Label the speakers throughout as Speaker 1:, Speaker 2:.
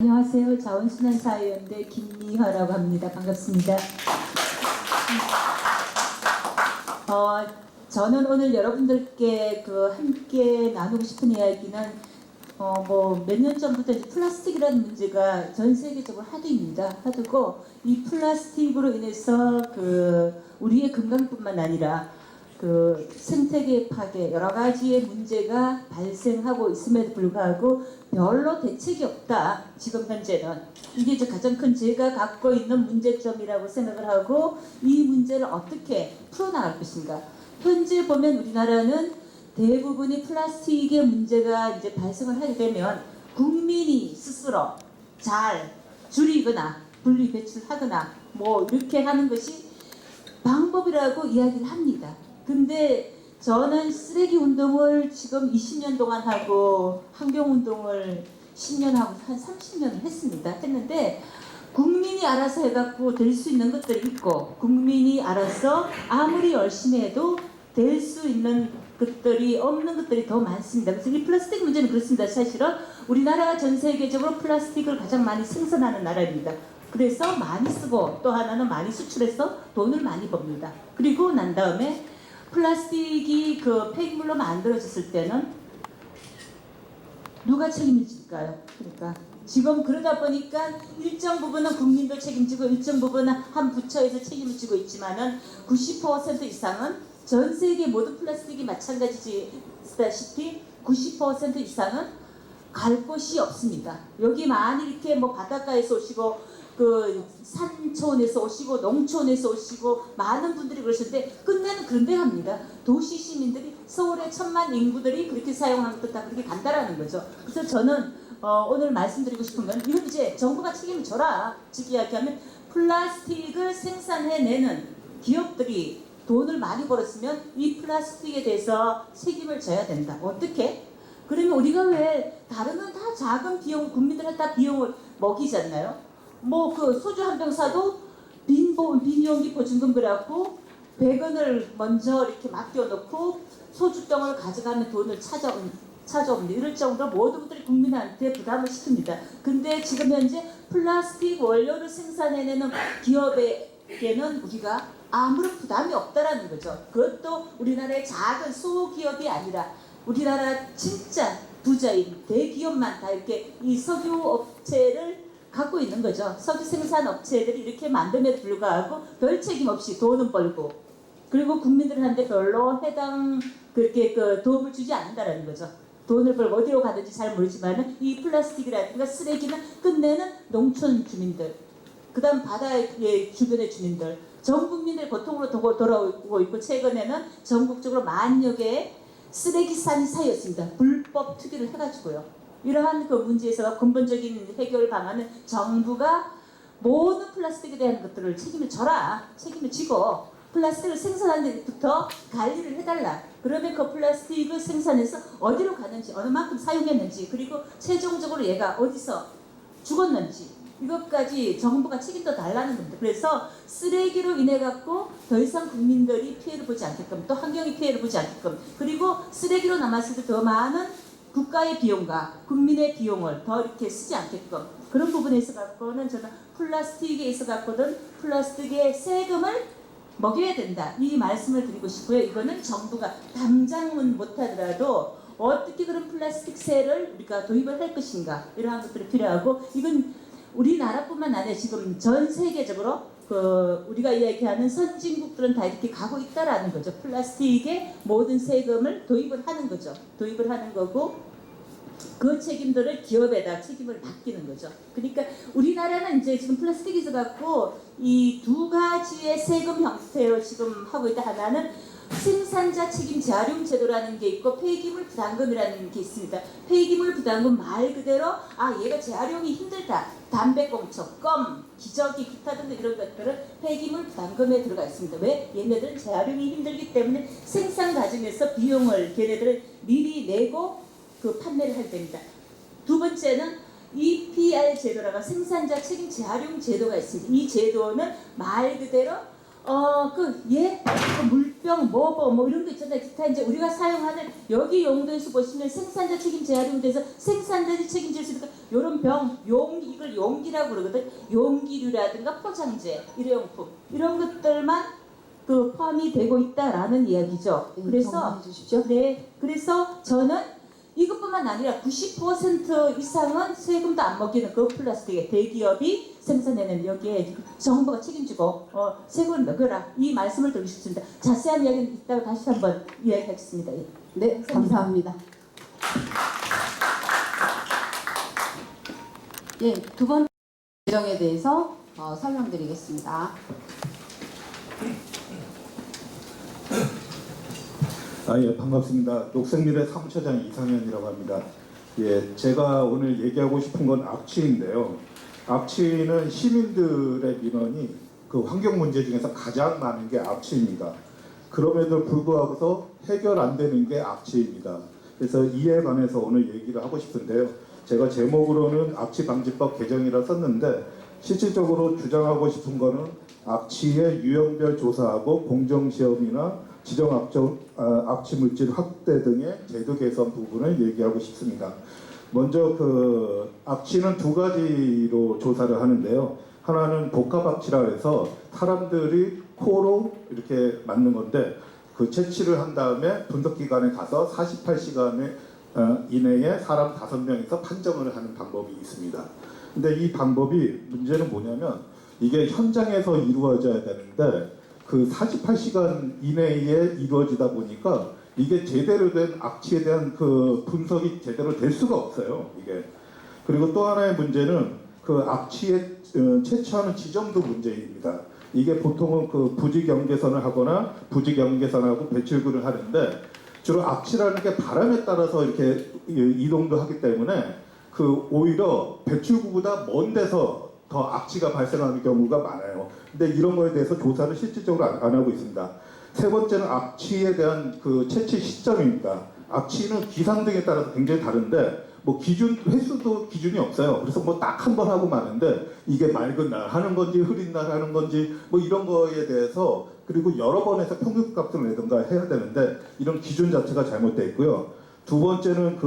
Speaker 1: 안녕하세요. 자원순환사회연대 김미화라고 합니다. 반갑습니다. 저는 오늘 여러분들께 함께 나누고 싶은 이야기는 몇 년 전부터 이제 플라스틱이라는 문제가 전 세계적으로 하도입니다. 하도고 이 플라스틱으로 인해서 우리의 건강뿐만 아니라 생태계 파괴 여러 가지의 문제가 발생하고 있음에도 불구하고 별로 대책이 없다. 지금 현재는 이게 이제 가장 큰 제가 갖고 있는 문제점이라고 생각을 하고 이 문제를 어떻게 풀어나갈 것인가. 현재 보면 우리나라는 대부분이 플라스틱의 문제가 이제 발생을 하게 되면 국민이 스스로 잘 줄이거나 분리 배출하거나 이렇게 하는 것이 방법이라고 이야기를 합니다. 근데 저는 쓰레기 운동을 지금 20년 동안 하고 환경 운동을 10년 하고 한 30년을 했는데 국민이 알아서 해갖고 될 수 있는 것들이 있고 국민이 알아서 아무리 열심히 해도 될 수 있는 것들이 없는 것들이 더 많습니다. 그래서 이 플라스틱 문제는 그렇습니다. 사실은 우리나라가 전 세계적으로 플라스틱을 가장 많이 생산하는 나라입니다. 그래서 많이 쓰고 또 하나는 많이 수출해서 돈을 많이 법니다. 그리고 난 다음에 플라스틱이 폐기물로 만들어졌을 때는 누가 책임을 질까요? 그러니까 지금 그러다 보니까 일정 부분은 국민도 책임지고 일정 부분은 한 부처에서 책임을 지고 있지만은 90% 이상은 전 세계 모든 플라스틱이 마찬가지다시피 90% 이상은 갈 곳이 없습니다. 여기 많이 이렇게 바닷가에서 오시고 산촌에서 오시고 농촌에서 오시고 많은 분들이 그러시는데 끝내는 그런 데 갑니다. 도시 시민들이 서울의 1000만 인구들이 그렇게 사용하는 것도 다 그렇게 간다라는 거죠. 그래서 저는 오늘 말씀드리고 싶은 건 이건 이제 정부가 책임을 져라. 즉 이야기하면 플라스틱을 생산해내는 기업들이 돈을 많이 벌었으면 이 플라스틱에 대해서 책임을 져야 된다. 어떻게? 그러면 우리가 왜 다른 건 다 작은 비용 국민들은 다 비용을 먹이잖아요. 소주 한 병 사도 빈 용기 보증금 그래갖고 100원을 먼저 이렇게 맡겨놓고 소주병을 가져가면 돈을 찾아옵니다. 이럴 정도로 모든 분들이 국민한테 부담을 시킵니다. 근데 지금 현재 플라스틱 원료를 생산해내는 기업에게는 우리가 아무런 부담이 없다라는 거죠. 그것도 우리나라의 작은 소기업이 아니라 우리나라 진짜 부자인 대기업만 다 이렇게 이 석유 업체를 갖고 있는 거죠. 석유 생산 업체들이 이렇게 만듦에도 불구하고 별 책임 없이 돈은 벌고 그리고 국민들한테 별로 그렇게 도움을 주지 않는다라는 거죠. 돈을 벌고 어디로 가든지 잘 모르지만 이 플라스틱이라든가 쓰레기는 끝내는 농촌 주민들, 그 다음 바다의 주변의 주민들, 전 국민들 고통으로 돌아오고 있고 최근에는 전국적으로 만여 개의 쓰레기산이 쌓였습니다. 불법 투기를 해가지고요. 이러한 문제에서 근본적인 해결 방안은 정부가 모든 플라스틱에 대한 것들을 책임을 져라. 책임을 지고 플라스틱을 생산하는 데부터 관리를 해달라. 그러면 그 플라스틱을 생산해서 어디로 가는지 어느 만큼 사용했는지 그리고 최종적으로 얘가 어디서 죽었는지 이것까지 정부가 책임져 달라는 겁니다. 그래서 쓰레기로 인해 갖고 더 이상 국민들이 피해를 보지 않게끔 또 환경이 피해를 보지 않게끔 그리고 쓰레기로 남았을 때 더 많은 국가의 비용과 국민의 비용을 더 이렇게 쓰지 않게끔 그런 부분에 있어 갖고는 저는 플라스틱에 있어 갖고는 플라스틱의 세금을 먹여야 된다. 이 말씀을 드리고 싶고요. 이거는 정부가 당장은 못하더라도 어떻게 그런 플라스틱세를 우리가 도입을 할 것인가 이러한 것들이 필요하고 이건 우리나라뿐만 아니라 지금 전 세계적으로 우리가 이야기하는 선진국들은 다 이렇게 가고 있다라는 거죠. 플라스틱에 모든 세금을 도입을 하는 거죠. 도입을 하는 거고 그 책임들을 기업에다 책임을 맡기는 거죠. 그러니까 우리나라는 이제 지금 플라스틱이 있어갖고 이 두 가지의 세금 형태로 지금 하고 있다. 하나는 생산자 책임 재활용 제도라는 게 있고 폐기물 부담금이라는 게 있습니다. 폐기물 부담금 말 그대로 얘가 재활용이 힘들다. 담배꽁초, 껌, 기저귀, 기타 등등 이런 것들은 폐기물 부담금에 들어가 있습니다. 왜? 얘네들은 재활용이 힘들기 때문에 생산 과정에서 비용을 걔네들은 미리 내고 판매를 할 때입니다. 두 번째는 EPR 제도라고 생산자 책임 재활용 제도가 있습니다. 이 제도는 말 그대로 물병, 뭐 이런 거 있잖아요. 기타 이제 우리가 사용하는 여기 용도에서 보시면 생산자 책임 재활용돼서 생산자들이 책임질 수 있는 이런 병, 용기, 이걸 용기라고 그러거든. 용기류라든가 포장재, 일회용품 이런 것들만 포함이 되고 있다라는 이야기죠. 그래서 네, 그래서 저는 이것뿐만 아니라 90% 이상은 세금도 안 먹이는 그 플라스틱에 대기업이 생산해내는 여기에 정부가 책임지고 세금을 먹여라 이 말씀을 드리고 싶습니다. 자세한 이야기는 이따가 다시 한번 이야기하겠습니다.
Speaker 2: 네, 감사합니다. 예, 두 번째 예정에 대해서 설명드리겠습니다.
Speaker 3: 예, 반갑습니다. 녹색미래 사무처장 이상현이라고 합니다. 예, 제가 오늘 얘기하고 싶은 건 악취인데요. 악취는 시민들의 민원이 그 환경 문제 중에서 가장 많은 게 악취입니다. 그럼에도 불구하고서 해결 안 되는 게 악취입니다. 그래서 이에 관해서 오늘 얘기를 하고 싶은데요. 제가 제목으로는 악취방지법 개정이라 썼는데 실질적으로 주장하고 싶은 거는 악취의 유형별 조사하고 공정시험이나 지정 악취 물질 확대 등의 제도 개선 부분을 얘기하고 싶습니다. 먼저 악취는 두 가지로 조사를 하는데요. 하나는 복합 악취라 해서 사람들이 코로 이렇게 맞는 건데 채취를 한 다음에 분석기관에 가서 48시간 이내에 사람 5명에서 판정을 하는 방법이 있습니다. 근데 이 방법이 문제는 뭐냐면 이게 현장에서 이루어져야 되는데 48시간 이내에 이루어지다 보니까 이게 제대로 된 악취에 대한 분석이 제대로 될 수가 없어요. 이게. 그리고 또 하나의 문제는 악취에 채취하는 지점도 문제입니다. 이게 보통은 부직연계선을 하거나 부직연계선하고 배출구를 하는데 주로 악취라는 게 바람에 따라서 이렇게 이동도 하기 때문에 오히려 배출구보다 먼 데서 더 악취가 발생하는 경우가 많아요. 근데 이런 거에 대해서 조사를 실질적으로 안 하고 있습니다. 세 번째는 악취에 대한 채취 시점입니다. 악취는 기상 등에 따라서 굉장히 다른데 횟수도 기준이 없어요. 그래서 딱 한 번 하고 마는데 이게 맑은 날 하는 건지 흐린 날 하는 건지 이런 거에 대해서 그리고 여러 번 해서 평균값을 내던가 해야 되는데 이런 기준 자체가 잘못되어 있고요. 두 번째는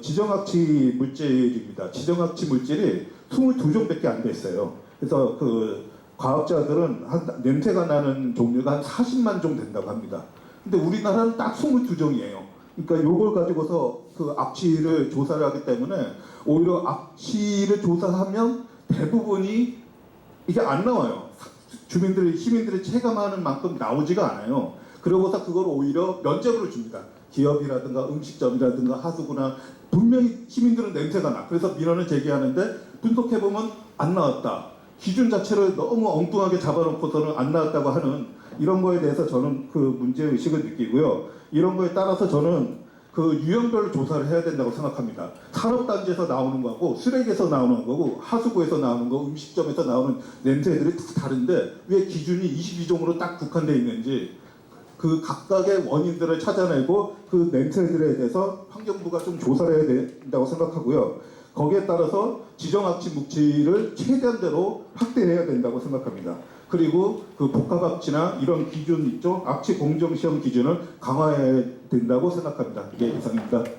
Speaker 3: 지정악취 물질입니다. 지정악취 물질이 22종밖에 안 돼 있어요. 그래서 과학자들은 냄새가 나는 종류가 한 40만 종 된다고 합니다. 근데 우리나라는 딱 22종이에요. 그러니까 요걸 가지고서 악취를 조사를 하기 때문에 오히려 악취를 조사하면 대부분이 이게 안 나와요. 시민들이 체감하는 만큼 나오지가 않아요. 그러고서 그걸 오히려 면접으로 줍니다. 기업이라든가 음식점이라든가 하수구나 분명히 시민들은 냄새가 나. 그래서 민원을 제기하는데 분석해보면 안 나왔다. 기준 자체를 너무 엉뚱하게 잡아놓고서는 안 나왔다고 하는 이런 거에 대해서 저는 문제의식을 느끼고요. 이런 거에 따라서 저는 유형별로 조사를 해야 된다고 생각합니다. 산업단지에서 나오는 거하고 쓰레기에서 나오는 거고 하수구에서 나오는 거, 음식점에서 나오는 냄새들이 다 다른데 왜 기준이 22종으로 딱 국한되어 있는지 각각의 원인들을 찾아내고 냄새들에 대해서 환경부가 좀 조사를 해야 된다고 생각하고요. 거기에 따라서 지정악취 물질을 최대한대로 확대해야 된다고 생각합니다. 그리고 복합악취나 이런 기준 있죠? 악취 공정시험 기준을 강화해야 된다고 생각합니다. 이게 이상입니다.
Speaker 2: 네.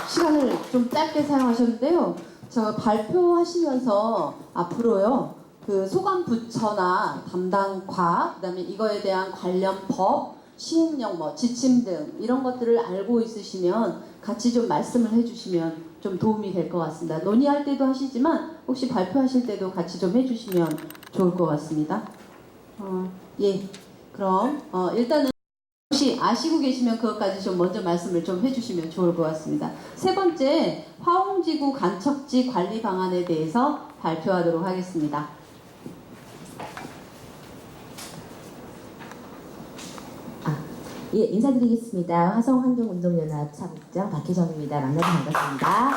Speaker 2: 시간을 좀 짧게 사용하셨는데요. 저 발표하시면서 앞으로요. 소관 부처나 담당 과, 그다음에 이거에 대한 관련 법, 시행령, 지침 등 이런 것들을 알고 있으시면 같이 좀 말씀을 해주시면 좀 도움이 될 것 같습니다. 논의할 때도 하시지만 혹시 발표하실 때도 같이 좀 해주시면 좋을 것 같습니다. 예, 그럼 일단은 혹시 아시고 계시면 그것까지 좀 먼저 말씀을 좀 해주시면 좋을 것 같습니다. 세 번째, 화홍지구 간척지 관리 방안에 대해서 발표하도록 하겠습니다.
Speaker 4: 예, 인사드리겠습니다. 화성환경운동연합 사국장 박혜정입니다. 만나서 반갑습니다.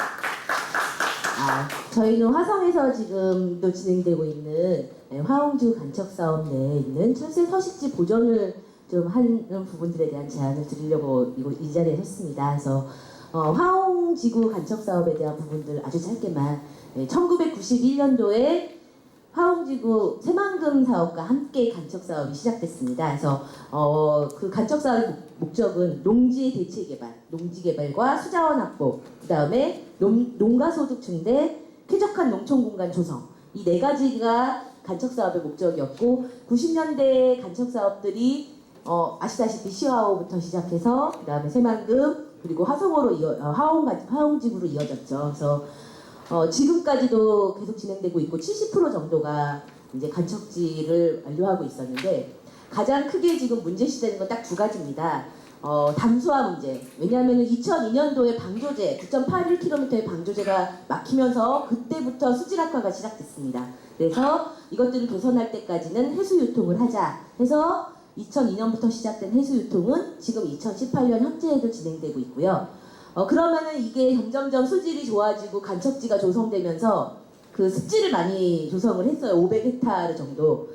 Speaker 4: 저희는 화성에서 지금도 진행되고 있는 화홍지구 간척 사업 내에 있는 철새 서식지 보전을 좀 하는 부분들에 대한 제안을 드리려고 이 자리에 섰습니다. 그래서 화홍지구 간척 사업에 대한 부분들 아주 짧게만 1991년도에 화홍지구 새만금 사업과 함께 간척 사업이 시작됐습니다. 그래서 그 간척 사업의 목적은 농지 대체 개발, 농지 개발과 수자원 확보, 그 다음에 농가 소득 증대, 쾌적한 농촌 공간 조성, 이 네 가지가 간척 사업의 목적이었고 90년대 간척 사업들이 아시다시피 시화호부터 시작해서 그 다음에 새만금 그리고 화성으로 화홍지구로 이어졌죠. 그래서 지금까지도 계속 진행되고 있고 70% 정도가 이제 간척지를 완료하고 있었는데 가장 크게 지금 문제시되는 건 딱 두 가지입니다. 담수화 문제. 왜냐하면 2002년도에 방조제 9.81km의 방조제가 막히면서 그때부터 수질 악화가 시작됐습니다. 그래서 이것들을 개선할 때까지는 해수 유통을 하자 해서 2002년부터 시작된 해수 유통은 지금 2018년 현재에도 진행되고 있고요. 그러면은 이게 점점점 수질이 좋아지고 간척지가 조성되면서 그 습지를 많이 조성을 했어요. 500헥타르 정도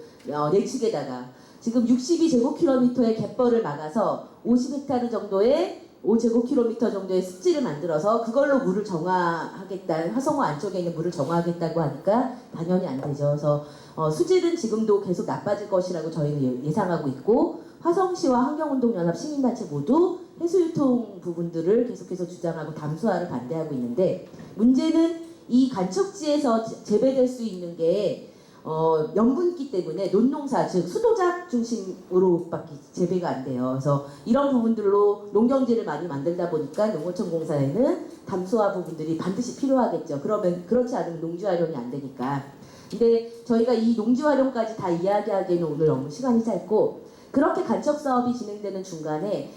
Speaker 4: 내측에다가 지금 62제곱킬로미터의 갯벌을 막아서 50헥타르 정도의 5제곱킬로미터 정도의 습지를 만들어서 그걸로 물을 정화하겠다, 화성호 안쪽에 있는 물을 정화하겠다고 하니까 당연히 안 되죠. 그래서 수질은 지금도 계속 나빠질 것이라고 저희는 예상하고 있고 화성시와 환경운동연합 시민단체 모두 해수유통 부분들을 계속해서 주장하고 담수화를 반대하고 있는데 문제는 이 간척지에서 재배될 수 있는 게 염분기 때문에 논농사 즉 수도작 중심으로밖에 재배가 안 돼요. 그래서 이런 부분들로 농경지를 많이 만들다 보니까 농어촌공사에는 담수화 부분들이 반드시 필요하겠죠. 그러면 그렇지 않으면 농지 활용이 안 되니까. 근데 저희가 이 농지 활용까지 다 이야기하기에는 오늘 너무 시간이 짧고 그렇게 간척 사업이 진행되는 중간에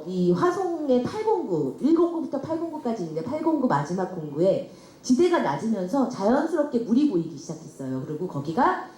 Speaker 4: 이 화성의 809, 109부터 809까지 있는데 809 마지막 공구에 지대가 낮으면서 자연스럽게 물이 고이기 시작했어요. 그리고 거기가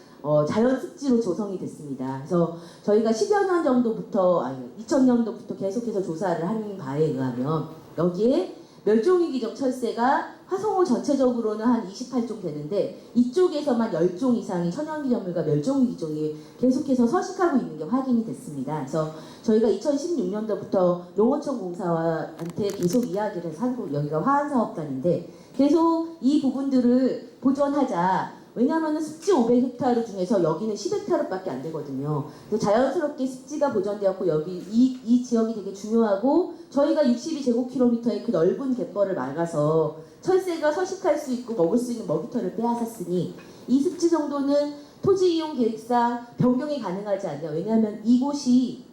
Speaker 4: 자연 습지로 조성이 됐습니다. 그래서 저희가 10여 년 정도부터 2000년도부터 계속해서 조사를 한 바에 의하면 여기에 멸종위 기종 철새가 화성호 전체적으로는 한 28종 되는데 이쪽에서만 10종 이상이 천연기념물과 멸종위 기종이 계속해서 서식하고 있는 게 확인이 됐습니다. 그래서 저희가 2016년도부터 농어촌공사한테 계속 이야기를 해서 여기가 화한사업단인데 계속 이 부분들을 보존하자. 왜냐하면 습지 500헥타르 중에서 여기는 10헥타르밖에 안 되거든요. 그래서 자연스럽게 습지가 보존되었고 여기 이 지역이 되게 중요하고 저희가 62제곱킬로미터의 그 넓은 갯벌을 막아서 철새가 서식할 수 있고 먹을 수 있는 먹이터를 빼앗았으니 이 습지 정도는 토지 이용 계획상 변경이 가능하지 않냐. 왜냐하면 이곳이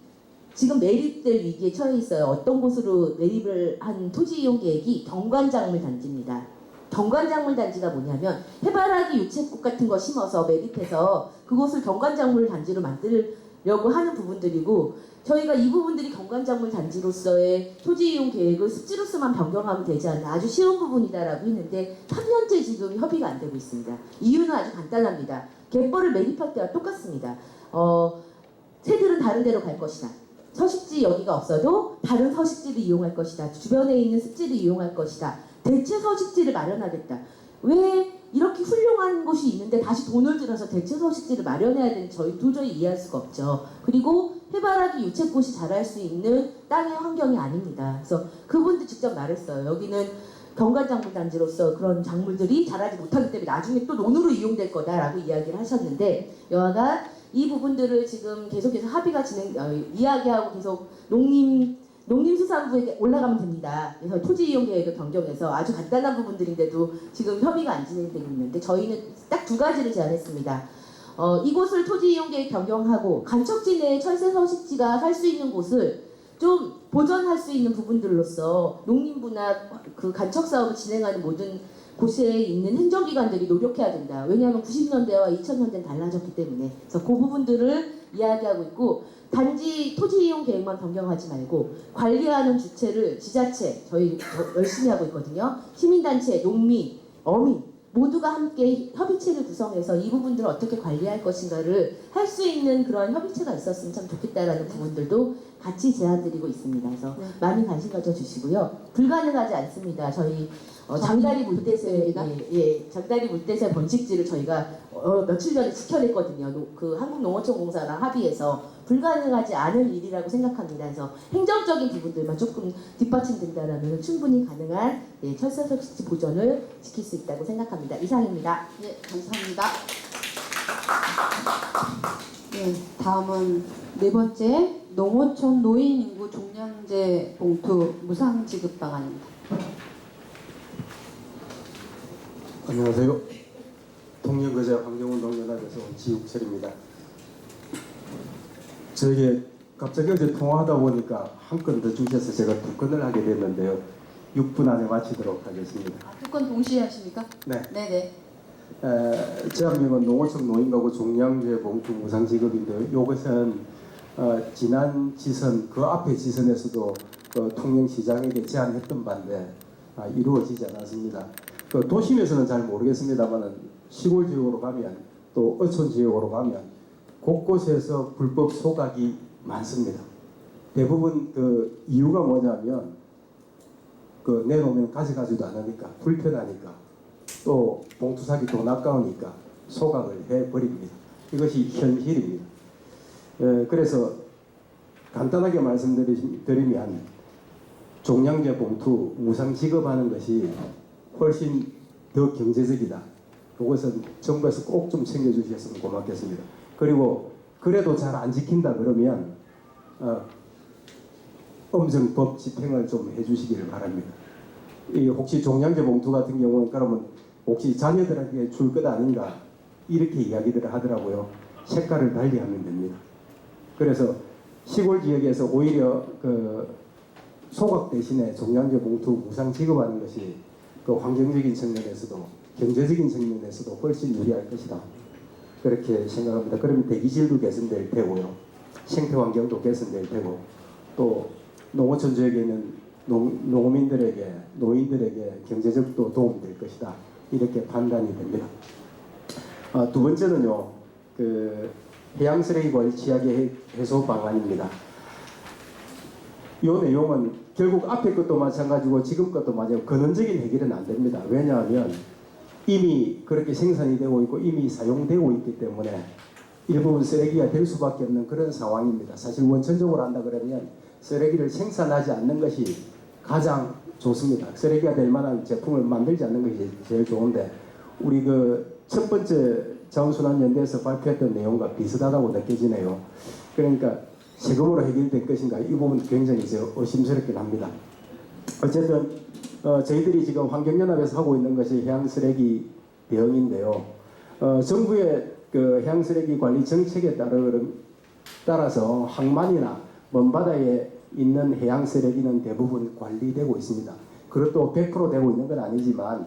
Speaker 4: 지금 매립될 위기에 처해 있어요. 어떤 곳으로 매립을 한 토지 이용 계획이 경관작물 단지입니다. 경관작물 단지가 뭐냐면 해바라기 유채꽃 같은 거 심어서 매립해서 그곳을 경관작물 단지로 만들려고 하는 부분들이고 저희가 이 부분들이 경관작물 단지로서의 토지 이용 계획을 습지로서만 변경하면 되지 않나 아주 쉬운 부분이다라고 했는데 3년째 지금 협의가 안 되고 있습니다. 이유는 아주 간단합니다. 갯벌을 매립할 때와 똑같습니다. 새들은 다른 데로 갈 것이다. 서식지 여기가 없어도 다른 서식지를 이용할 것이다. 주변에 있는 습지를 이용할 것이다. 대체 서식지를 마련하겠다. 왜 이렇게 훌륭한 곳이 있는데 다시 돈을 들여서 대체 서식지를 마련해야 되는지 저희 도저히 이해할 수가 없죠. 그리고 해바라기 유채꽃이 자랄 수 있는 땅의 환경이 아닙니다. 그래서 그분도 직접 말했어요. 여기는 경관작물 단지로서 그런 작물들이 자라지 못하기 때문에 나중에 또 논으로 이용될 거다라고 이야기를 하셨는데 여하간 이 부분들을 지금 계속해서 합의가 이야기하고 계속 농림수산부에게 올라가면 됩니다. 그래서 토지 이용 계획을 변경해서 아주 간단한 부분들인데도 지금 협의가 안 진행되고 있는데 저희는 딱 두 가지를 제안했습니다. 이곳을 토지 이용 계획 변경하고 간척지 내에 철새 서식지가 살 수 있는 곳을 좀 보전할 수 있는 부분들로서 농림부나 그 간척 사업을 진행하는 모든 곳에 있는 행정기관들이 노력해야 된다. 왜냐하면 90년대와 2000년대는 달라졌기 때문에. 그래서 그 부분들을 이야기하고 있고 단지 토지 이용 계획만 변경하지 말고 관리하는 주체를 지자체, 저희 열심히 하고 있거든요. 시민단체, 농민, 어민 모두가 함께 협의체를 구성해서 이 부분들을 어떻게 관리할 것인가를 할 수 있는 그런 협의체가 있었으면 참 좋겠다라는 부분들도 같이 제안드리고 있습니다. 그래서 많이 관심 가져주시고요. 불가능하지 않습니다. 저희 장다리 물대새 장다리 물대새 번식지를 저희가 며칠 전에 지켜냈거든요. 그 한국농어촌공사랑 합의해서 불가능하지 않은 일이라고 생각합니다. 그래서 행정적인 부분들만 조금 뒷받침된다면 충분히 가능한 철새 서식지 보존을 지킬 수 있다고 생각합니다. 이상입니다.
Speaker 2: 네, 감사합니다. 네, 다음은 네 번째 농어촌 노인 인구 종량제 봉투 무상 지급 방안입니다.
Speaker 5: 안녕하세요. 통영거제 환경운동연합에서 온 지욱철입니다. 저에게 갑자기 어제 통화하다 보니까 한 건 더 주셔서 제가 2건을 하게 됐는데요. 6분 안에 마치도록 하겠습니다.
Speaker 2: 두 건 동시에 하십니까?
Speaker 5: 네.
Speaker 2: 네네.
Speaker 5: 제 학명은 농어촌 노인가구 종량제 봉투 무상 지급인데요. 이것은 지난 지선, 그 앞에 지선에서도 통영시장에게 제안했던 바인데 이루어지지 않았습니다. 도심에서는 잘 모르겠습니다만 시골 지역으로 가면 또 어촌 지역으로 가면 곳곳에서 불법 소각이 많습니다. 대부분 그 이유가 뭐냐면 내놓으면 가져가지도 않으니까 불편하니까 또 봉투 사기 돈 아까우니까 소각을 해버립니다. 이것이 현실입니다. 그래서 간단하게 말씀드리면 종량제 봉투 무상 지급하는 것이 훨씬 더 경제적이다. 그것은 정부에서 꼭 좀 챙겨주셨으면 고맙겠습니다. 그리고 그래도 잘 안 지킨다 그러면 엄정법 집행을 좀 해주시기를 바랍니다. 혹시 종량제 봉투 같은 경우는 그러면 혹시 자녀들에게 줄 것 아닌가 이렇게 이야기들을 하더라고요. 색깔을 달리하면 됩니다. 그래서 시골 지역에서 오히려 소각 대신에 종량제 봉투 무상 지급하는 것이 환경적인 측면에서도 경제적인 측면에서도 훨씬 유리할 것이다. 그렇게 생각합니다. 그러면 대기질도 개선될 테고요. 생태환경도 개선될 테고 또 농어촌 지역에 있는 농민들에게 노인들에게 경제적도 도움이 될 것이다. 이렇게 판단이 됩니다. 두 번째는요. 해양 쓰레기 관리 취약의 해소 방안입니다. 이 내용은 결국 앞에 것도 마찬가지고 지금 것도 마찬가지고 근원적인 해결은 안 됩니다. 왜냐하면 이미 그렇게 생산이 되고 있고 이미 사용되고 있기 때문에 일부분 쓰레기가 될 수밖에 없는 그런 상황입니다. 사실 원천적으로 한다 그러면 쓰레기를 생산하지 않는 것이 가장 좋습니다. 쓰레기가 될 만한 제품을 만들지 않는 것이 제일 좋은데 우리 첫 번째 자원순환연대에서 발표했던 내용과 비슷하다고 느껴지네요. 그러니까 세금으로 해결될 것인가 이 부분 굉장히 의심스럽긴 합니다. 어쨌든 저희들이 지금 환경연합에서 하고 있는 것이 해양쓰레기 대응인데요. 정부의 해양쓰레기 관리 정책에 따라서 항만이나 먼바다에 있는 해양쓰레기는 대부분 관리되고 있습니다. 그것도 100% 되고 있는 건 아니지만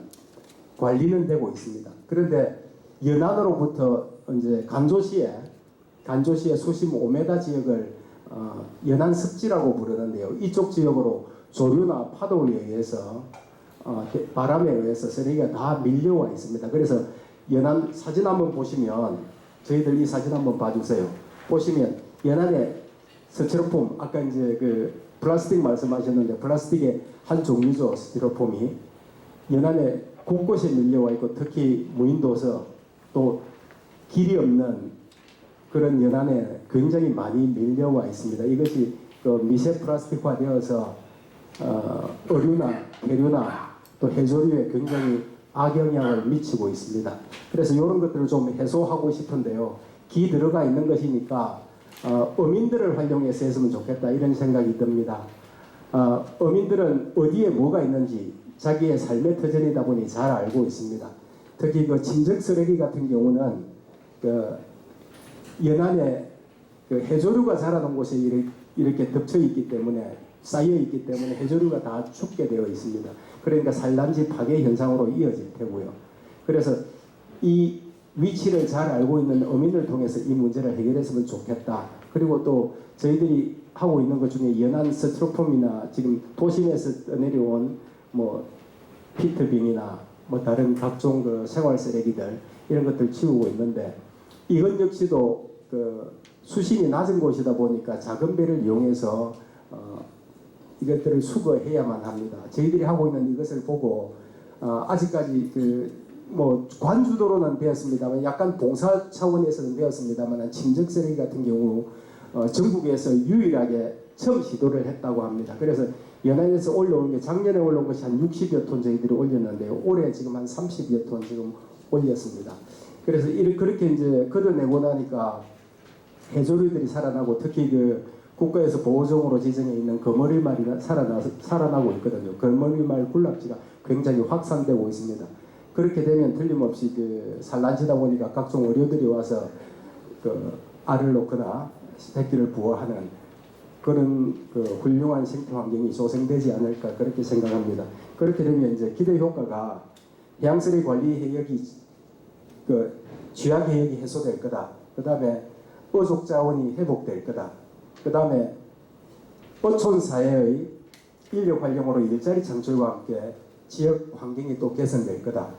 Speaker 5: 관리는 되고 있습니다. 그런데 연안으로부터 이제 간조시에 수심 5m 지역을 연안 습지라고 부르는데요. 이쪽 지역으로 조류나 파도에 의해서 바람에 의해서 쓰레기가 다 밀려와 있습니다. 그래서 연안 사진 한번 보시면 저희들 이 사진 한번 봐주세요. 보시면 연안에 스티로폼 아까 이제 플라스틱 말씀하셨는데 플라스틱의 한 종류죠. 스티로폼이 연안에 곳곳에 밀려와 있고 특히 무인도서 또 길이 없는 그런 연안에 굉장히 많이 밀려와 있습니다. 이것이 미세 플라스틱화 되어서 어류나 해류나 또 해조류에 굉장히 악영향을 미치고 있습니다. 그래서 이런 것들을 좀 해소하고 싶은데요. 기 들어가 있는 것이니까 어민들을 활용해서 했으면 좋겠다 이런 생각이 듭니다. 어민들은 어디에 뭐가 있는지 자기의 삶의 터전이다 보니 잘 알고 있습니다. 특히 진적 쓰레기 같은 경우는 연안에 해조류가 자라는 곳에 이렇게 덮쳐 있기 때문에 쌓여 있기 때문에 해조류가 다 죽게 되어 있습니다. 그러니까 산란지 파괴 현상으로 이어질 테고요. 그래서 이 위치를 잘 알고 있는 어민을 통해서 이 문제를 해결했으면 좋겠다. 그리고 또 저희들이 하고 있는 것 중에 연안 스티로폼이나 지금 도심에서 떠내려온 피트병이나 다른 각종 생활 쓰레기들 이런 것들 치우고 있는데 이것 역시도 수심이 낮은 곳이다 보니까 작은 배를 이용해서 이것들을 수거해야만 합니다. 저희들이 하고 있는 이것을 보고 아직까지 관주도로는 되었습니다만 약간 봉사 차원에서는 되었습니다만 진적 쓰레기 같은 경우 전국에서 유일하게 처음 시도를 했다고 합니다. 그래서 연안에서 올라온 게 작년에 올라온 것이 한 60여 톤 저희들이 올렸는데요. 올해 지금 한 30여 톤 지금 올렸습니다. 그래서 그렇게 이제 걷어내고 나니까 해조류들이 살아나고 특히 그 국가에서 보호종으로 지정해 있는 거머리말이 살아나고 있거든요. 거머리말 군락지가 굉장히 확산되고 있습니다. 그렇게 되면 틀림없이 그 산란지다 보니까 각종 어류들이 와서 그 알을 놓거나 새끼를 부화하는 그런 그 훌륭한 생태 환경이 조성되지 않을까 그렇게 생각합니다. 그렇게 되면 이제 기대 효과가 해양쓰레기 관리 해역이 그 취약 해역이 해소될 거다. 그 다음에 어족 자원이 회복될 거다. 그 다음에 어촌 사회의 인력 활용으로 일자리 창출과 함께 지역 환경이 또 개선될 거다.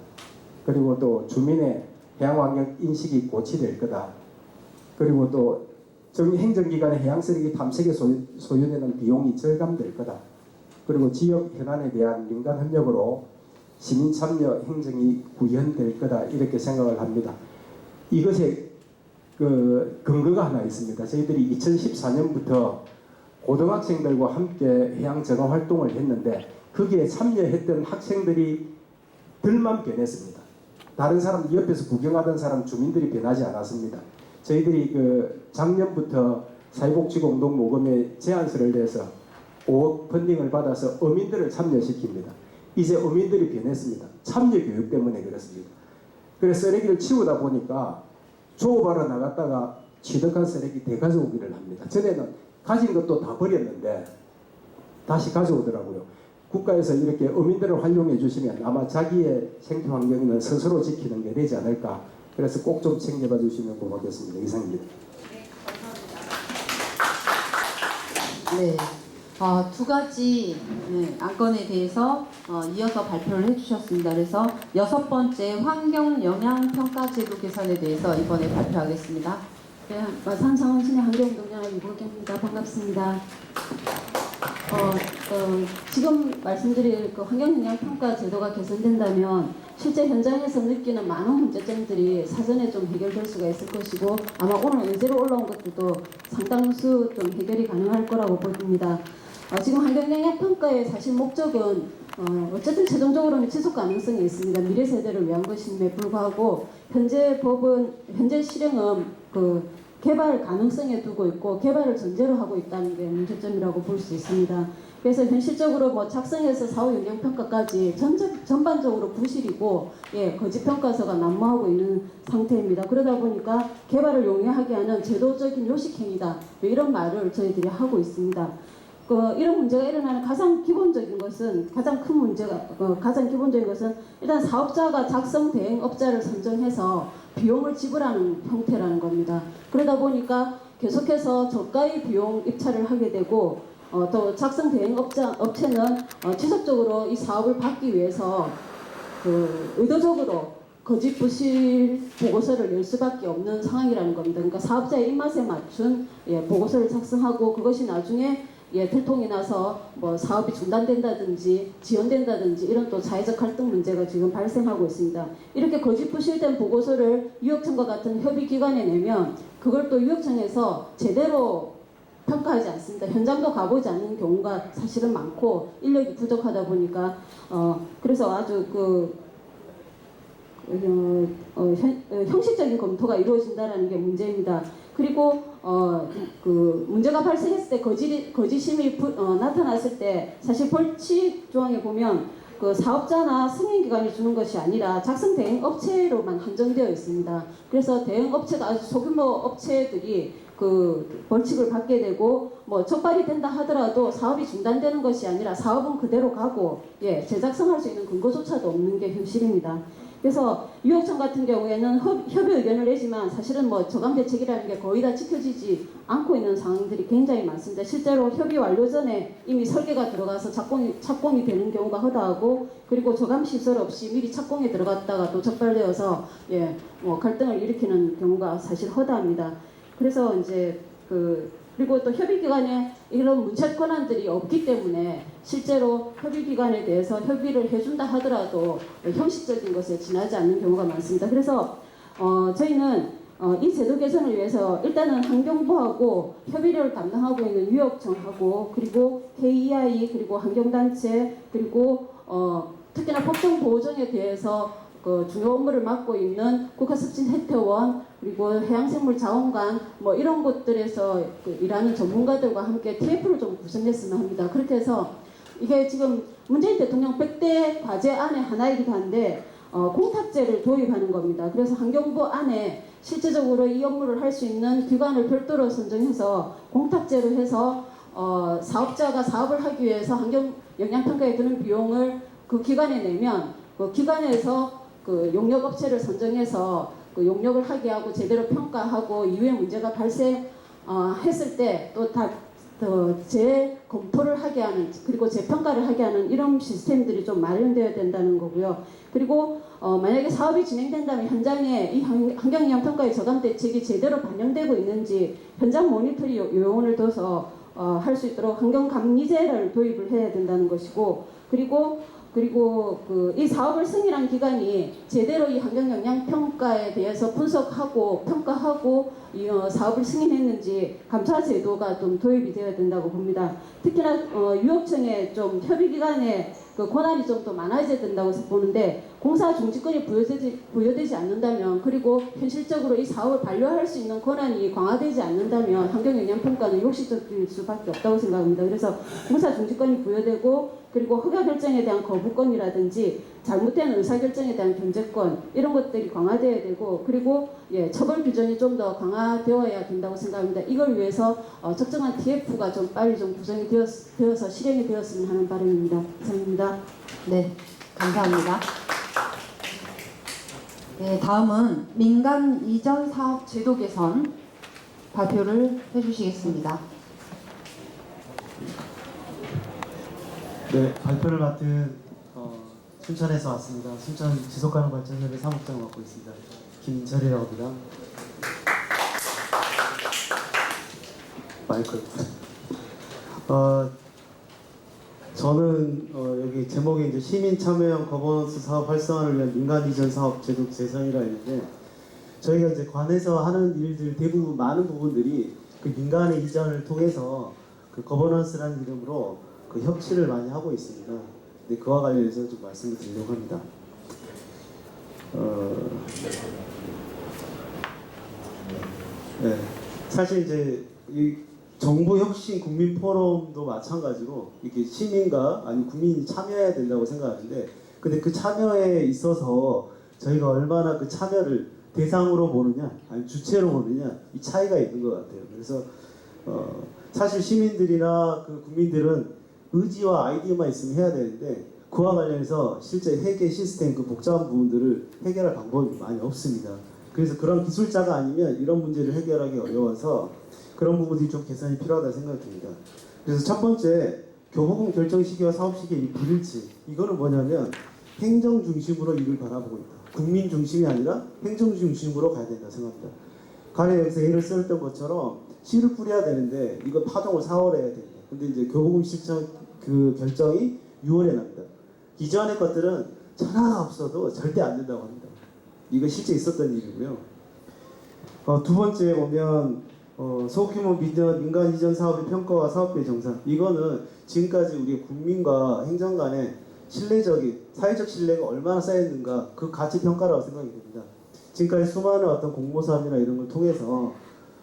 Speaker 5: 그리고 또 주민의 해양 환경 인식이 고치될 거다. 그리고 또 행정기관의 해양쓰레기 탐색에 소요되는 비용이 절감될 거다. 그리고 지역 현안에 대한 민간 협력으로 시민 참여 행정이 구현될 거다. 이렇게 생각을 합니다. 이것에 그 근거가 하나 있습니다. 저희들이 2014년부터 고등학생들과 함께 해양 정화 활동을 했는데 거기에 참여했던 학생들이 들만 변했습니다. 다른 사람 옆에서 구경하던 사람 주민들이 변하지 않았습니다. 저희들이 그 작년부터 사회복지공동 모금에 제안서를 내서 5억 펀딩을 받아서 어민들을 참여시킵니다. 이제 어민들이 변했습니다. 참여 교육 때문에 그렇습니다. 그래서 쓰레기를 치우다 보니까 조업하러 나갔다가 취득한 쓰레기 되가져오기를 합니다. 전에는 가진 것도 다 버렸는데 다시 가져오더라고요. 국가에서 이렇게 어민들을 활용해 주시면 아마 자기의 생태 환경은 스스로 지키는 게 되지 않을까. 그래서 꼭 좀 챙겨봐 주시면 고맙겠습니다. 이상입니다.
Speaker 2: 네. 두 가지 안건에 대해서 이어서 발표를 해주셨습니다. 그래서 6번째 환경 영향 평가 제도 개선에 대해서 이번에 발표하겠습니다.
Speaker 6: 네, 마산창원시내 환경동장 이보경입니다. 반갑습니다. 지금 말씀드릴 그 환경영향평가 제도가 개선된다면 실제 현장에서 느끼는 많은 문제점들이 사전에 좀 해결될 수가 있을 것이고 아마 오늘 연세로 올라온 것들도 상당수 좀 해결이 가능할 거라고 봅니다. 지금 환경영향평가의 사실 목적은 어쨌든 최종적으로는 지속 가능성이 있습니다. 미래 세대를 위한 것임에 불구하고 현재 법은 현재 실행은 그 개발 가능성에 두고 있고 개발을 전제로 하고 있다는 게 문제점이라고 볼 수 있습니다. 그래서 현실적으로 뭐 작성해서 사후 영향 평가까지 전반적으로 부실이고 거짓 평가서가 난무하고 있는 상태입니다. 그러다 보니까 개발을 용이하게 하는 제도적인 요식행위다 이런 말을 저희들이 하고 있습니다. 이런 문제가 일어나는 가장 기본적인 것은 가장 기본적인 것은 일단 사업자가 작성 대행업자를 선정해서 비용을 지불하는 형태라는 겁니다. 그러다 보니까 계속해서 저가의 비용 입찰을 하게 되고 또 작성 대행업체는 지속적으로 이 사업을 받기 위해서 의도적으로 거짓 부실 보고서를 낼 수밖에 없는 상황이라는 겁니다. 그러니까 사업자의 입맛에 맞춘 보고서를 작성하고 그것이 나중에 들통이 나서 뭐 사업이 중단된다든지 지연된다든지 이런 또 사회적 갈등 문제가 지금 발생하고 있습니다. 이렇게 거짓 부실된 보고서를 유역청과 같은 협의기관에 내면 그걸 또 유역청에서 제대로 평가하지 않습니다. 현장도 가보지 않는 경우가 사실은 많고 인력이 부족하다 보니까 그래서 아주 형식적인 검토가 이루어진다는 게 문제입니다. 그리고 문제가 발생했을 때 거짓임이 나타났을 때 사실 벌칙 조항에 보면 그 사업자나 승인기관이 주는 것이 아니라 작성 대행 업체로만 한정되어 있습니다. 그래서 대행 업체가 아주 소규모 업체들이 그 벌칙을 받게 되고 뭐 적발이 된다 하더라도 사업이 중단되는 것이 아니라 사업은 그대로 가고 재작성할 수 있는 근거조차도 없는 게 현실입니다. 그래서 유역청 같은 경우에는 협의 의견을 내지만 사실은 뭐 저감 대책이라는 게 거의 다 지켜지지 않고 있는 상황들이 굉장히 많습니다. 실제로 협의 완료 전에 이미 설계가 들어가서 착공이 되는 경우가 허다하고 그리고 저감 시설 없이 미리 착공에 들어갔다가 또 적발되어서 뭐 갈등을 일으키는 경우가 사실 허다합니다. 그래서 이제 그리고 또 협의기관에 이런 문책 권한들이 없기 때문에 실제로 협의기관에 대해서 협의를 해준다 하더라도 형식적인 것에 지나지 않는 경우가 많습니다. 그래서 저희는 이 제도 개선을 위해서 일단은 환경부하고 협의를 담당하고 있는 유역청하고 그리고 KEI 그리고 환경단체 그리고 특히나 법정 보호정에 대해서 그 중요 업무를 맡고 있는 국가습진해태원 그리고 해양생물자원관 뭐 이런 곳들에서 그 일하는 전문가들과 함께 TF를 좀 구성했으면 합니다. 그렇게 해서 이게 지금 문재인 대통령 100대 과제 안에 하나이기도 한데 공탁제를 도입하는 겁니다. 그래서 환경부 안에 실제적으로 이 업무를 할 수 있는 기관을 별도로 선정해서 공탁제로 해서 사업자가 사업을 하기 위해서 환경 영향평가에 드는 비용을 그 기관에 내면 그 기관에서 그 용역업체를 선정해서 그 용역을 하게 하고 제대로 평가하고 이후에 문제가 발생했을 때 또 재검토를 하게 하는 그리고 재평가를 하게 하는 이런 시스템들이 좀 마련되어야 된다는 거고요. 그리고 만약에 사업이 진행된다면 현장에 이 환경영향평가의 저감 대책이 제대로 반영되고 있는지 현장 모니터링 요원을 둬서 할 수 있도록 환경감리제를 도입을 해야 된다는 것이고 그리고 그 이 사업을 승인한 기관이 제대로 이 환경영향평가에 대해서 분석하고 평가하고 이 사업을 승인했는지 감사 제도가 좀 도입이 되어야 된다고 봅니다. 특히나 유업청에 좀 협의기관에 그 권한이 좀 더 많아져야 된다고 보는데 공사 중지권이 부여되지 않는다면 그리고 현실적으로 이 사업을 반려할 수 있는 권한이 강화되지 않는다면 환경영향평가는 욕심적일 수밖에 없다고 생각합니다. 그래서 공사 중지권이 부여되고 그리고 허가 결정에 대한 거부권이라든지 잘못된 의사결정에 대한 견제권 이런 것들이 강화되어야 되고 그리고 처벌 규정이 좀 더 강화되어야 된다고 생각합니다. 이걸 위해서 적정한 TF가 좀 빨리 좀 구성이 되어서 실행이 되었으면 하는 바람입니다. 이상입니다.
Speaker 2: 네, 감사합니다. 네, 다음은 민간 이전 사업 제도 개선 발표를 해주시겠습니다.
Speaker 7: 네, 발표를 맡은 순천에서 왔습니다. 순천 지속가능발전협의 사무장을 맡고 있습니다. 김철이라고 합니다. 마이크. 저는 여기 제목에 이제 시민 참여형 거버넌스 사업 활성화를 위한 민간 이전 사업 제도 개선이라 했는데 저희가 이제 관에서 하는 일들 대부분 많은 부분들이 그 민간의 이전을 통해서 그 거버넌스라는 이름으로 그 협치를 많이 하고 있습니다. 근데 그와 관련해서 좀 말씀을 드리려고 합니다. 네, 사실 이제 이 정부 혁신 국민 포럼도 마찬가지로 이렇게 시민과 아니 국민이 참여해야 된다고 생각하는데, 근데 그 참여에 있어서 저희가 얼마나 그 참여를 대상으로 보느냐, 아니 주체로 보느냐 이 차이가 있는 것 같아요. 그래서 사실 시민들이나 그 국민들은 의지와 아이디어만 있으면 해야 되는데 그와 관련해서 실제 회계 시스템 그 복잡한 부분들을 해결할 방법이 많이 없습니다. 그래서 그런 기술자가 아니면 이런 문제를 해결하기 어려워서 그런 부분들이 좀 개선이 필요하다 생각이 듭니다. 그래서 첫 번째, 교부금 결정 시기와 사업 시기의 이 불일치. 이거는 뭐냐면 행정 중심으로 이를 바라보고 있다. 국민 중심이 아니라 행정 중심으로 가야 된다 생각합니다. 간에 여기서 예를 썼던 것처럼 씨를 뿌려야 되는데 이거 파종을 4월에 해야 됩니다. 근데 이제 교부금 실정 그 결정이 6월에 납니다. 이전의 것들은 전화가 없어도 절대 안 된다고 합니다. 이거 실제 있었던 일이고요. 두 번째 보면 소규모 민간 이전 사업의 평가와 사업비의 정산. 이거는 지금까지 우리 국민과 행정 간의 신뢰적인 사회적 신뢰가 얼마나 쌓였는가 그 가치 평가라고 생각이 됩니다. 지금까지 수많은 어떤 공모사업이나 이런 걸 통해서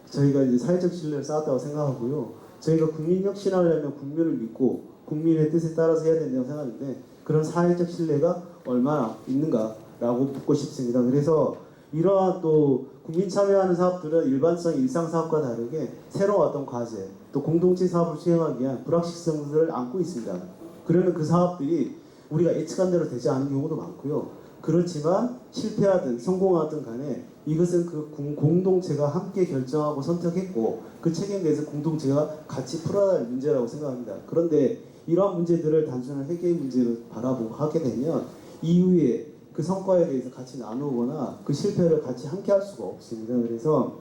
Speaker 7: 저희가 이제 사회적 신뢰를 쌓았다고 생각하고요. 저희가 국민 혁신하려면 국민을 믿고 국민의 뜻에 따라서 해야 된다고 생각하는데 그런 사회적 신뢰가 얼마나 있는가라고 묻고 싶습니다. 그래서 이러한 또 국민 참여하는 사업들은 일반성 일상 사업과 다르게 새로운 어떤 과제 또 공동체 사업을 수행하기 위한 불확실성들을 안고 있습니다. 그러면 그 사업들이 우리가 예측한 대로 되지 않은 경우도 많고요. 그렇지만 실패하든 성공하든 간에 이것은 그 공동체가 함께 결정하고 선택했고 그 책임에 대해서 공동체가 같이 풀어야 할 문제라고 생각합니다. 그런데 이러한 문제들을 단순한 회계 문제로 바라보고 하게 되면 이후에 그 성과에 대해서 같이 나누거나 그 실패를 같이 함께 할 수가 없습니다. 그래서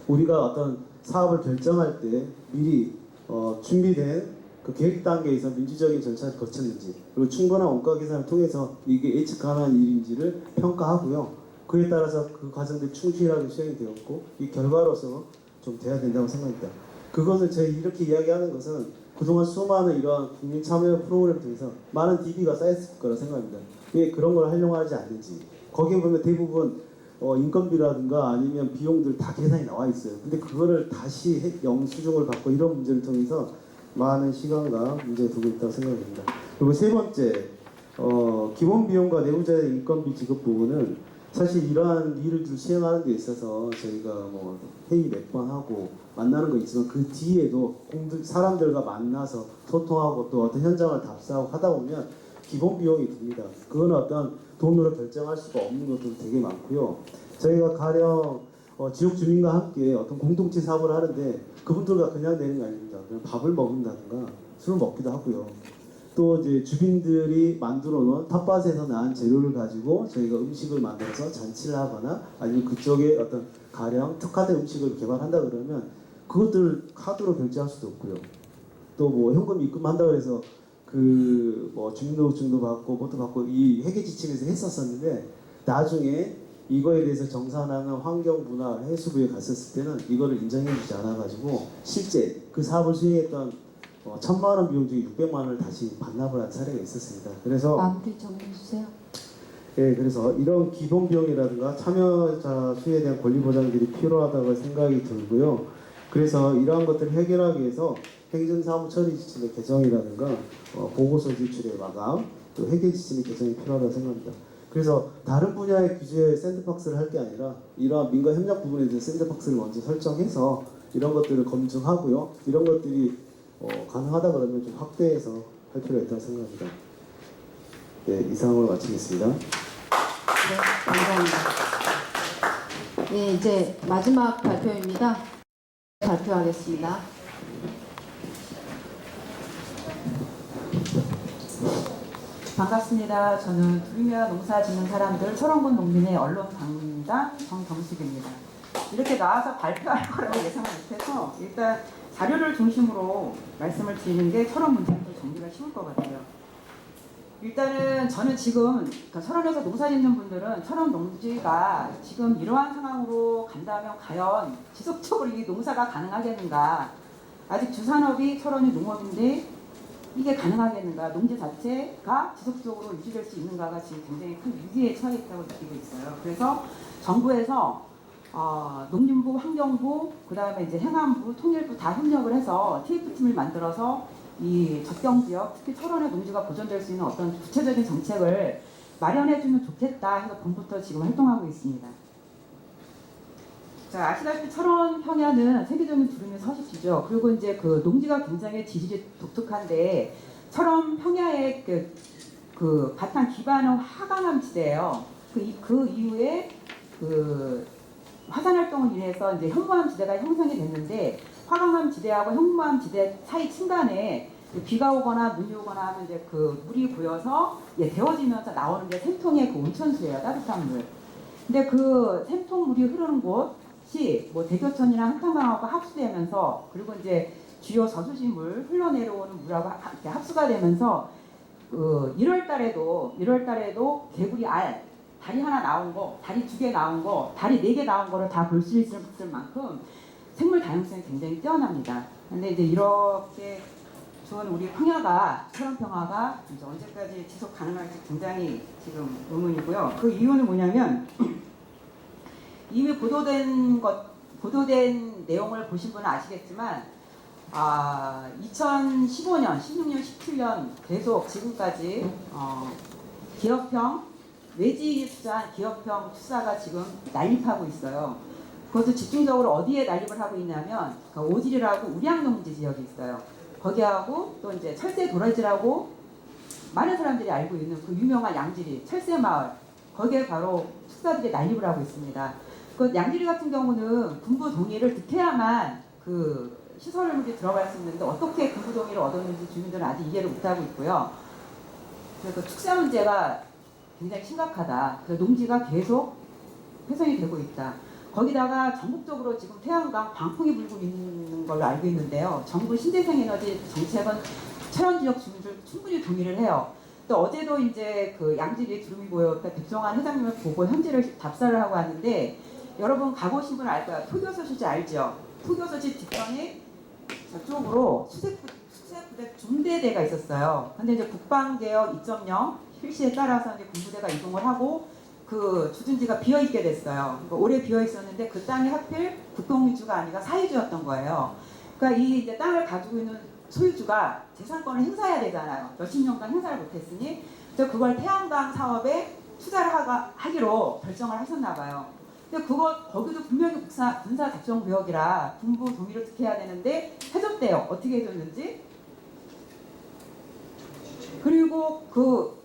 Speaker 7: 우리가 어떤 사업을 결정할 때 미리 준비된 그 계획 단계에서 민주적인 절차를 거쳤는지 그리고 충분한 원가 계산을 통해서 이게 예측 가능한 일인지를 평가하고요. 그에 따라서 그 과정들이 충실하게 수행이 되었고 이 결과로서 좀 돼야 된다고 생각합니다. 그것을 저희 이렇게 이야기하는 것은 그동안 수많은 이러한 국민 참여 프로그램 통해서 많은 DB가 쌓였을 거라 생각합니다. 왜 그런 걸 활용하지 않는지. 거기에 보면 대부분 인건비라든가 아니면 비용들 다 계산이 나와 있어요. 근데 그거를 다시 영수증을 받고 이런 문제를 통해서 많은 시간과 문제를 두고 있다고 생각합니다. 그리고 세 번째, 기본 비용과 내부자의 인건비 지급 부분은 사실 이러한 일을 좀 시행하는 데 있어서 저희가 뭐 회의 몇 번 하고 만나는 거 있지만 그 뒤에도 사람들과 만나서 소통하고 또 어떤 현장을 답사하고 하다 보면 기본 비용이 듭니다. 그거는 어떤 돈으로 결정할 수가 없는 것도 되게 많고요. 저희가 가령 지역 주민과 함께 어떤 공동체 사업을 하는데 그분들과 그냥 내는 게 아닙니다. 그냥 밥을 먹는다든가 술을 먹기도 하고요. 또 이제 주민들이 만들어 놓은 텃밭에서 난 재료를 가지고 저희가 음식을 만들어서 잔치를 하거나 아니면 그쪽에 어떤 가령 특화된 음식을 개발한다 그러면 그것들을 카드로 결제할 수도 없고요. 또 뭐 현금 입금한다고 해서 그 뭐 주민등록증도 받고 뭐도 받고 이 회계지침에서 했었었는데 나중에 이거에 대해서 정산하는 환경문화 해수부에 갔었을 때는 이거를 인정해주지 않아가지고 실제 그 사업을 수행했던 1,000만 원 비용 중에 600만 원을 다시 반납을 한 사례가 있었습니다. 그래서
Speaker 2: 마무리 정리해 주세요.
Speaker 7: 예, 그래서 이런 기본 비용이라든가 참여자 수에 대한 권리 보장들이 필요하다고 생각이 들고요. 그래서 이러한 것들을 해결하기 위해서 행정사무 처리 지침의 개정이라든가 보고서 제출의 마감, 또 회계 지침의 개정이 필요하다고 생각합니다. 그래서 다른 분야의 규제에 샌드박스를 할 게 아니라 이러한 민간 협력 부분에 대해서 샌드박스를 먼저 설정해서 이런 것들을 검증하고요. 이런 것들이 가능하다 그러면 좀 확대해서 할 필요가 있다고 생각합니다. 네, 이상으로 마치겠습니다.
Speaker 2: 네, 감사합니다. 네, 이제 마지막 발표입니다. 발표하겠습니다.
Speaker 8: 반갑습니다. 저는 두루미와 농사 짓는 사람들 철원군 농민의 언론 담당 정경숙입니다. 이렇게 나와서 발표할 거라고 예상을 못해서 일단 자료를 중심으로 말씀을 드리는 게 철원 문제부터 정리가 쉬울 것 같아요. 일단은 저는 지금 철원에서 농사 짓는 분들은 철원 농지가 지금 이러한 상황으로 간다면 과연 지속적으로 이 농사가 가능하겠는가. 아직 주산업이 철원이 농업인데 이게 가능하겠는가, 농지 자체가 지속적으로 유지될 수 있는가가 지금 굉장히 큰 위기에 처해 있다고 느끼고 있어요. 그래서 정부에서 농림부, 환경부, 그 다음에 이제 행안부, 통일부 다 협력을 해서 TF팀을 만들어서 이 적경지역, 특히 철원의 농지가 보존될 수 있는 어떤 구체적인 정책을 마련해주면 좋겠다 해서 봄부터 지금 활동하고 있습니다. 자, 아시다시피 철원 평야는 세계적인 두루미 서식지죠. 그리고 이제 그 농지가 굉장히 지질이 독특한데 철원 평야의 그 바탕 기반은 화강암 지대예요. 그 이후에 그 화산 활동을 인해서 이제 현무암 지대가 형성이 됐는데 화강암 지대하고 현무암 지대 사이 중간에 비가 오거나 눈이 오거나 하면 이제 그 물이 고여서 데워지면서 나오는 게 샘통의 그 온천수예요. 따뜻한 물. 근데 그 샘통 물이 흐르는 곳 뭐 대교천이나 한탄강하고 합수되면서 그리고 이제 주요 저수지물 흘러내려오는 물하고 합수가 되면서 1월 달에도 개구리 다리 하나 나온 거, 다리 2개 나온 거, 다리 4개 나온 거를 다 볼 수 있을 만큼 생물 다양성이 굉장히 뛰어납니다. 근데 이제 이렇게 좋은 우리 평야가, 철원 평화가 이제 언제까지 지속 가능할지 굉장히 지금 의문이고요. 그 이유는 뭐냐면 이미 보도된 내용을 보신 분은 아시겠지만 2015년, 16년, 17년 계속 지금까지 기업형, 외지인이 투자한 기업형 투자가 지금 난립하고 있어요. 그것도 집중적으로 어디에 난립을 하고 있냐면 오질이라고 우량농지 지역이 있어요. 거기하고 또 이제 철새 도라지라고 많은 사람들이 알고 있는 그 유명한 양지리, 철새마을, 거기에 바로 투자들이 난립을 하고 있습니다. 그 양지리 같은 경우는 군부 동의를 득해야만 그 시설물이 들어갈 수 있는데 어떻게 군부 동의를 얻었는지 주민들은 아직 이해를 못하고 있고요. 그래서 축사 문제가 굉장히 심각하다. 그래서 농지가 계속 훼손이 되고 있다. 거기다가 전국적으로 지금 태양광 광풍이 불고 있는 걸로 알고 있는데요. 정부 신재생에너지 정책은 철원 지역 주민들 충분히 동의를 해요. 또 어제도 이제 그 양지리 두루미보호협회 백종환 회장님을 보고 현지를 답사를 하고 왔는데 여러분 가보신 분 알 거야. 토교소시지 알죠? 토교소시 뒤편에 저쪽으로 수색부대 중대대가 있었어요. 근데 이제 국방개혁 2.0 필시에 따라서 이제 군부대가 이동을 하고 그 주둔지가 비어 있게 됐어요. 그러니까 오래 비어 있었는데 그 땅이 하필 국공유주가 아니라 사유주였던 거예요. 그러니까 이 이제 땅을 가지고 있는 소유주가 재산권을 행사해야 되잖아요. 몇십 년간 행사를 못했으니 그래서 그걸 태양광 사업에 투자를 하기로 결정을 하셨나 봐요. 근데 거기도 분명히 군사 작전 구역이라 군부 동의를 득해야 되는데 해줬대요. 어떻게 해줬는지. 그리고 그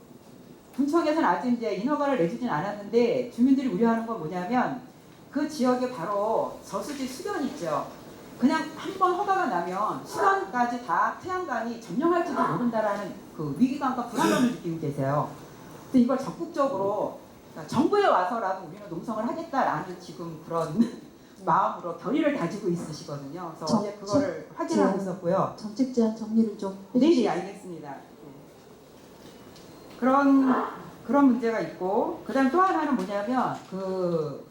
Speaker 8: 군청에서는 아직 이제 인허가를 내주진 않았는데 주민들이 우려하는 건 뭐냐면 그 지역에 바로 저수지 수변이 있죠. 그냥 한번 허가가 나면 수변까지 다 태양광이 점령할지도 모른다라는 그 위기감과 불안감을 느끼고 계세요. 근데 이걸 적극적으로 그러니까 정부에 와서라도 우리는 농성을 하겠다라는 지금 그런 마음으로 결의를 다지고 있으시거든요. 그래서 어제 그거를 확인하고 있었고요.
Speaker 2: 정책 제안 정리를 좀
Speaker 8: 네, 알겠습니다. 그런 문제가 있고, 그다음 또 하나는 뭐냐면 그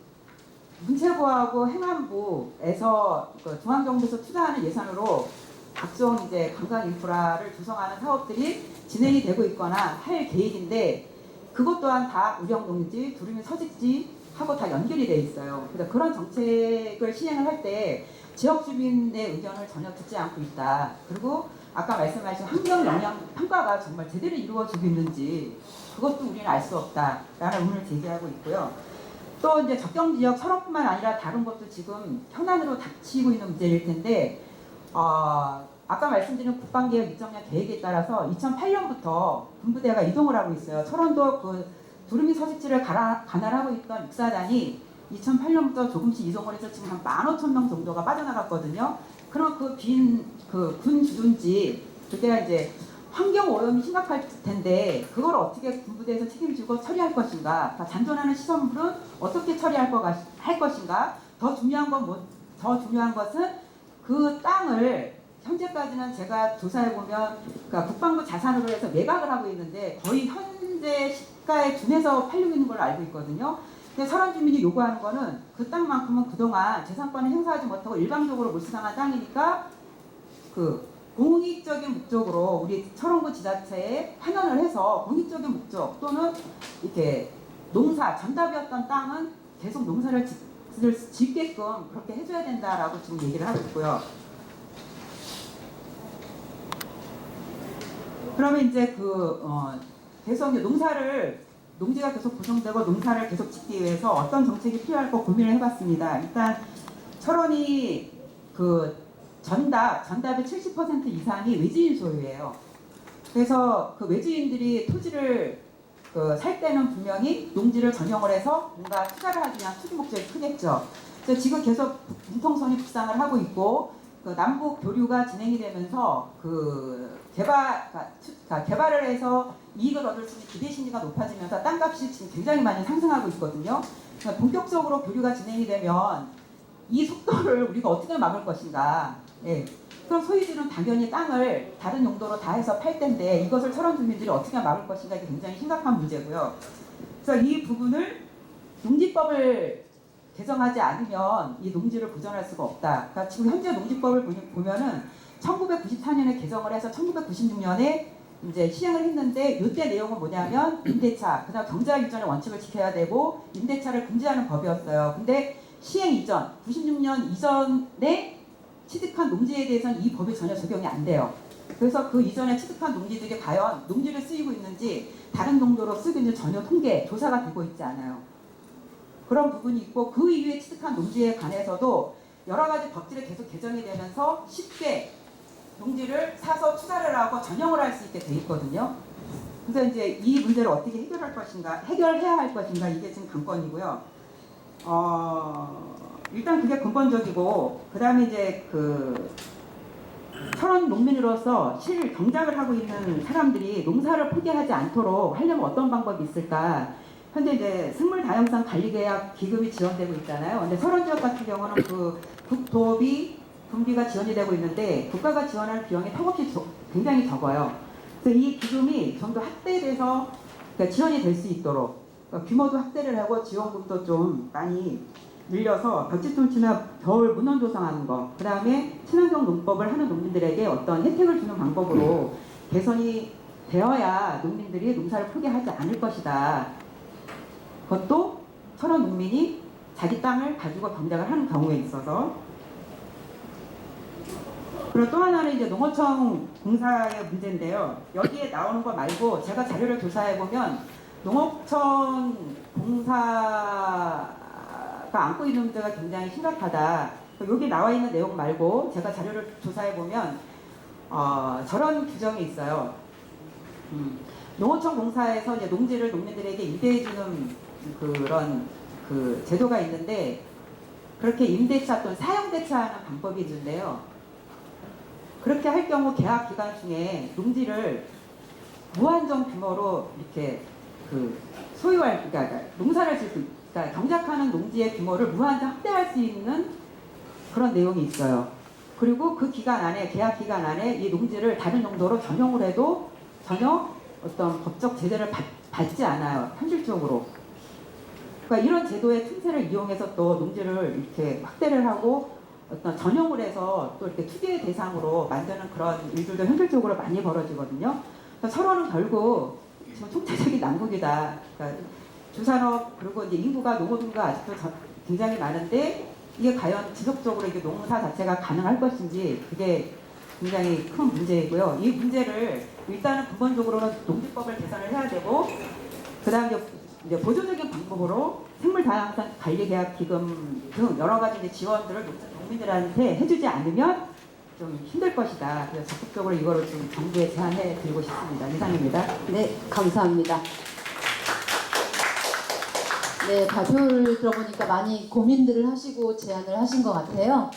Speaker 8: 문체부하고 행안부에서 그 중앙정부에서 투자하는 예산으로 각종 이제 관광 인프라를 조성하는 사업들이 진행이 되고 있거나 할 계획인데 그것 또한 다 우령농지, 두루미 서식지 하고 다 연결이 돼 있어요. 그래서 그런 정책을 시행을 할 때 지역 주민의 의견을 전혀 듣지 않고 있다. 그리고 아까 말씀하신 환경 영향 평가가 정말 제대로 이루어지고 있는지 그것도 우리는 알 수 없다라는 의문을 제기하고 있고요. 또 이제 접경 지역 철원뿐만 아니라 다른 것도 지금 현안으로 닥치고 있는 문제일 텐데 아까 말씀드린 국방개혁 입정량 계획에 따라서 2008년부터 군부대가 이동을 하고 있어요. 철원도 그 두루미 서식지를 관할하고 있던 육사단이 2008년부터 조금씩 이동을 해서 지금 한 15,000명 정도가 빠져나갔거든요. 그럼 그 빈 그 군 주둔지 그때가 이제 환경 오염이 심각할 텐데 그걸 어떻게 군부대에서 책임지고 처리할 것인가? 잔존하는 시설물은 어떻게 처리할 것인가? 더 중요한 것은 그 땅을 현재까지는 제가 조사해 보면 그러니까 국방부 자산으로 해서 매각을 하고 있는데 거의 현재 시가에 준해서 팔리고 있는 걸로 알고 있거든요. 근데 설안 주민이 요구하는 거는 그 땅만큼은 그동안 재산권을 행사하지 못하고 일방적으로 몰수당한 땅이니까 그 공익적인 목적으로 우리 철원구 지자체에 환원을 해서 공익적인 목적 또는 이렇게 농사 전답이었던 땅은 계속 농사를 짓게끔 그렇게 해줘야 된다라고 지금 얘기를 하고 있고요. 그러면 이제 계속 농지가 계속 구성되고 농사를 계속 짓기 위해서 어떤 정책이 필요할까 고민을 해봤습니다. 일단 철원이 그 전답의 70% 이상이 외지인 소유예요. 그래서 그 외지인들이 토지를 살 때는 분명히 농지를 전용을 해서 뭔가 투자를 하기 위한 투기 목적이 크겠죠. 그래서 지금 계속 융통성이 북상을 하고 있고 그 남북 교류가 진행이 되면서 개발을 해서 이익을 얻을 수 있는 기대 심리가 높아지면서 땅값이 지금 굉장히 많이 상승하고 있거든요. 그러니까 본격적으로 교류가 진행이 되면 이 속도를 우리가 어떻게 막을 것인가. 예. 그럼 소유주는 당연히 땅을 다른 용도로 다 해서 팔 텐데 이것을 철원 주민들이 어떻게 막을 것인가 이게 굉장히 심각한 문제고요. 그래서 이 부분을 농지법을 개정하지 않으면 이 농지를 보전할 수가 없다. 그러니까 지금 현재 농지법을 보면은 1994년에 개정을 해서 1996년에 이제 시행을 했는데 이때 내용은 뭐냐면 임대차, 그다음 경제학 이전의 원칙을 지켜야 되고 임대차를 금지하는 법이었어요. 근데 시행 이전, 96년 이전에 취득한 농지에 대해서는 이 법이 전혀 적용이 안 돼요. 그래서 그 이전에 취득한 농지들이 과연 농지를 쓰이고 있는지 다른 용도로 쓰고 있는지 전혀 조사가 되고 있지 않아요. 그런 부분이 있고 그 이후에 취득한 농지에 관해서도 여러 가지 법들이 계속 개정이 되면서 쉽게 농지를 사서 투자를 하고 전용을 할 수 있게 돼 있거든요. 그래서 이제 이 문제를 어떻게 해결해야 할 것인가 이게 지금 관건이고요. 일단 그게 근본적이고 그 다음에 이제 철원 농민으로서 경작을 하고 있는 사람들이 농사를 포기하지 않도록 하려면 어떤 방법이 있을까? 현재 이제 생물 다양성 관리 계약 기금이 지원되고 있잖아요. 근데 철원 지역 같은 경우는 그 국도비 분비가 지원이 되고 있는데 국가가 지원하는 비용이 턱없이 굉장히 적어요. 그래서 이 기금이 좀 더 확대돼서 그러니까 지원이 될 수 있도록 그러니까 규모도 확대를 하고 지원금도 좀 많이 늘려서 벽지통치나 겨울 문헌 조성하는 거, 그 다음에 친환경 농법을 하는 농민들에게 어떤 혜택을 주는 방법으로 개선이 되어야 농민들이 농사를 포기하지 않을 것이다. 그것도 철원 농민이 자기 땅을 가지고 병작을 하는 경우에 있어서. 그리고 또 하나는 이제 농어청 공사의 문제인데요. 여기에 나오는 거 말고 제가 자료를 조사해 보면 농어청 공사가 안고 있는 문제가 굉장히 심각하다. 여기 나와 있는 내용 말고 제가 자료를 조사해 보면 저런 규정이 있어요. 농어청 공사에서 이제 농지를 농민들에게 임대해 주는 그런 그 제도가 있는데, 그렇게 임대차 또는 사용대차하는 방법이 있는데요. 그렇게 할 경우 계약 기간 중에 농지를 무한정 규모로 이렇게 그 소유할, 그러니까 농사를 짓고, 그러니까 경작하는 농지의 규모를 무한정 확대할 수 있는 그런 내용이 있어요. 그리고 그 기간 안에, 계약 기간 안에 이 농지를 다른 용도로 전용을 해도 전혀 어떤 법적 제재를 받지 않아요. 현실적으로. 그러니까 이런 제도의 틈새를 이용해서 또 농지를 이렇게 확대를 하고 어떤 전용을 해서 또 이렇게 투기의 대상으로 만드는 그런 일들도 현실적으로 많이 벌어지거든요. 그러니까 서로는 결국 지금 총체적인 난국이다. 그러니까 주산업, 그리고 이제 인구가, 농업인구가 아직도 굉장히 많은데 이게 과연 지속적으로 이게 농사 자체가 가능할 것인지, 그게 굉장히 큰 문제이고요. 이 문제를 일단은 근본적으로는 농지법을 개선을 해야 되고, 그 다음 이제 보조적인 방법으로 생물 다양성 관리 계약 기금 등 여러 가지 이제 지원들을 농민들한테 해주지 않으면 좀 힘들 것이다. 그래서 적극적으로 이거를 좀 정부에 제안해 드리고 싶습니다. 이상입니다.
Speaker 2: 네, 감사합니다. 네, 발표를 들어보니까 많이 고민들을 하시고 제안을 하신 것 같아요.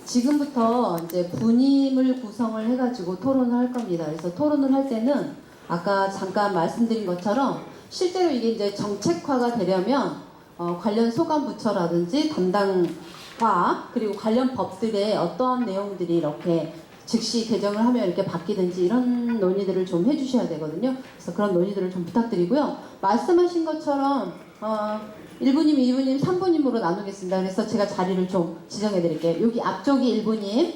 Speaker 2: 지금부터 이제 분임을 구성을 해가지고 토론을 할 겁니다. 그래서 토론을 할 때는 아까 잠깐 말씀드린 것처럼 실제로 이게 이제 정책화가 되려면 관련 소관부처라든지 담당과 그리고 관련 법들의 어떠한 내용들이 이렇게 즉시 개정을 하면 이렇게 바뀌든지 이런 논의들을 좀 해주셔야 되거든요. 그래서 그런 논의들을 좀 부탁드리고요. 말씀하신 것처럼 1부님, 2부님, 3부님으로 나누겠습니다. 그래서 제가 자리를 좀 지정해 드릴게요. 여기 앞쪽이 1부님,